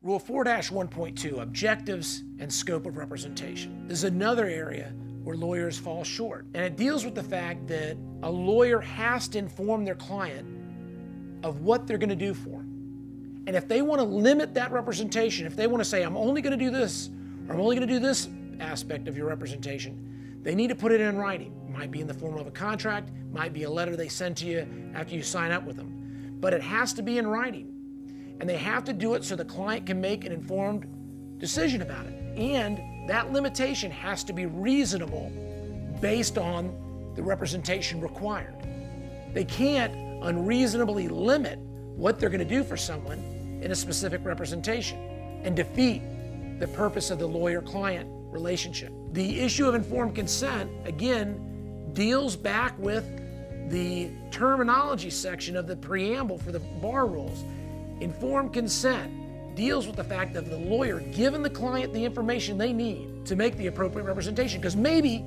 Rule 4-1.2, objectives and scope of representation. This is another area where lawyers fall short. And it deals with the fact that a lawyer has to inform their client of what they're going to do for them. And if they want to limit that representation, if they want to say, I'm only going to do this, or I'm only going to do this aspect of your representation, they need to put it in writing. It might be in the form of a contract, might be a letter they send to you after you sign up with them. But it has to be in writing. And they have to do it so the client can make an informed decision about it. And that limitation has to be reasonable based on the representation required. They can't unreasonably limit what they're going to do for someone in a specific representation and defeat the purpose of the lawyer-client relationship. The issue of informed consent, again, deals back with the terminology section of the preamble for the bar rules. Informed consent deals with the fact of the lawyer giving the client the information they need to make the appropriate representation, because maybe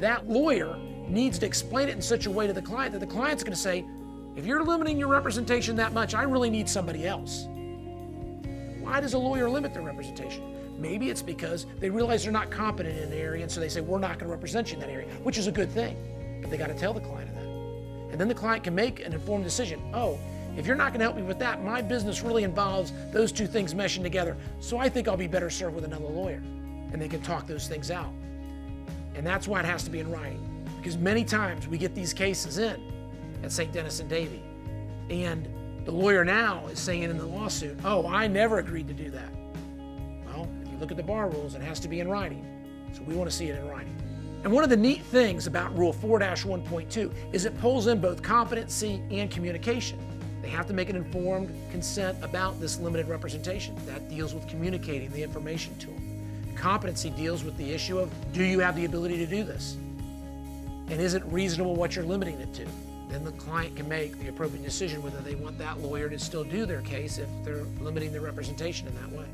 that lawyer needs to explain it in such a way to the client that the client's going to say, if you're limiting your representation that much, I really need somebody else. Why does a lawyer limit their representation? Maybe it's because they realize they're not competent in an area, and so they say, we're not going to represent you in that area, which is a good thing, but they got to tell the client of that. And then the client can make an informed decision. Oh, if you're not going to help me with that, my business really involves those two things meshing together, so I think I'll be better served with another lawyer. And they can talk those things out. And that's why it has to be in writing. Because many times we get these cases in at St. Denis and Davie, and the lawyer now is saying in the lawsuit, oh, I never agreed to do that. Well, if you look at the bar rules, it has to be in writing. So we want to see it in writing. And one of the neat things about Rule 4-1.2 is it pulls in both competency and communication. They have to make an informed consent about this limited representation. That deals with communicating the information to them. Competency deals with the issue of, do you have the ability to do this? And is it reasonable what you're limiting it to? Then the client can make the appropriate decision whether they want that lawyer to still do their case if they're limiting their representation in that way.